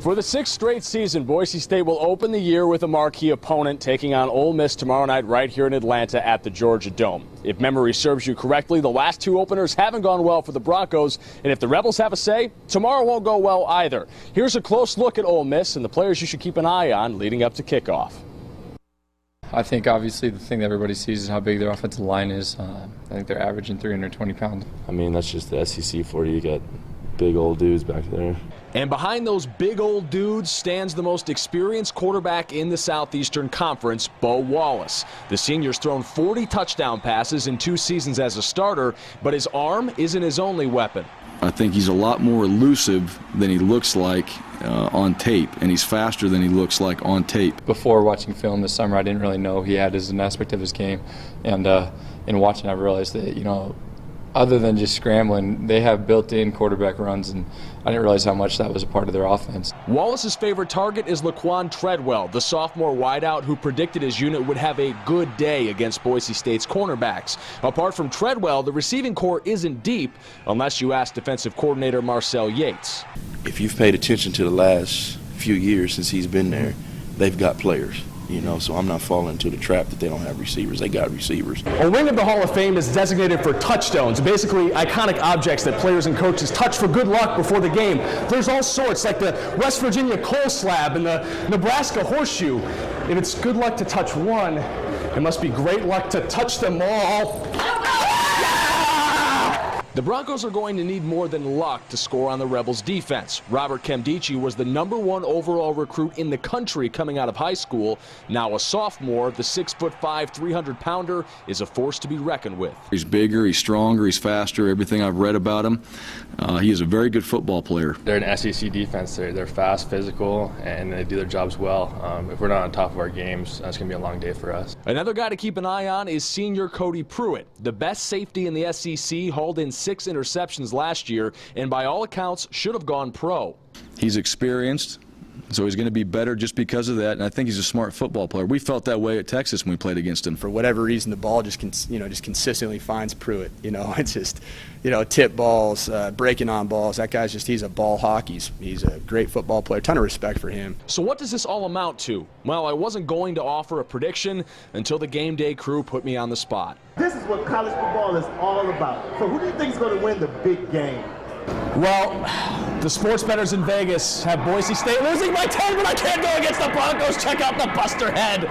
For the sixth straight season, Boise State will open the year with a marquee opponent, taking on Ole Miss tomorrow night right here in Atlanta at the Georgia Dome. If memory serves you correctly, the last two openers haven't gone well for the Broncos, and if the Rebels have a say, tomorrow won't go well either. Here's a close look at Ole Miss and the players you should keep an eye on leading up to kickoff. I think obviously the thing that everybody sees is how big their offensive line is. I think they're averaging 320 pounds. I mean, that's just the SEC for you. You got big old dudes back there. And behind those big old dudes stands the most experienced quarterback in the Southeastern Conference, Bo Wallace. The senior's thrown 40 touchdown passes in 2 seasons as a starter, but his arm isn't his only weapon. I think he's a lot more elusive than he looks like on tape, and he's faster than he looks like on tape. Before watching film this summer, I didn't really know he had as an aspect of his game, and in watching, I realized that, you know, other than just scrambling, they have built-in quarterback runs, and I didn't realize how much that was a part of their offense. Wallace's favorite target is Laquan Treadwell, the sophomore wideout who predicted his unit would have a good day against Boise State's cornerbacks. Apart from Treadwell, the receiving corps isn't deep, unless you ask defensive coordinator Marcel Yates. If you've paid attention to the last few years since he's been there, they've got players. You know, so I'm not falling into the trap that they don't have receivers. They got receivers. A ring of the Hall of Fame is designated for touchstones, basically iconic objects that players and coaches touch for good luck before the game. There's all sorts, like the West Virginia coal slab and the Nebraska horseshoe. If it's good luck to touch one, it must be great luck to touch them all. The Broncos are going to need more than luck to score on the Rebels' defense. Robert Kemdici was the #1 overall recruit in the country coming out of high school. Now a sophomore, the 6'5", 300-pounder is a force to be reckoned with. He's bigger, he's stronger, he's faster, everything I've read about him. He is a very good football player. They're an SEC defense. They're fast, physical, and they do their jobs well. If we're not on top of our games, that's going to be a long day for us. Another guy to keep an eye on is senior Cody Pruitt. The best safety in the SEC, hauled in 6 interceptions last year, and by all accounts should have gone pro. He's experienced, so he's going to be better just because of that, and I think he's a smart football player. We felt that way at Texas when we played against him. For whatever reason, the ball just consistently finds Pruitt. You know, it's just, you know, tip balls, breaking on balls. That guy's just, he's a ball hawk. He's a great football player. Ton of respect for him. So what does this all amount to? Well, I wasn't going to offer a prediction until the game day crew put me on the spot. This is what college football is all about. So who do you think is going to win the big game? Well, the sports bettors in Vegas have Boise State losing by 10, but I can't go against the Broncos. Check out the Buster head.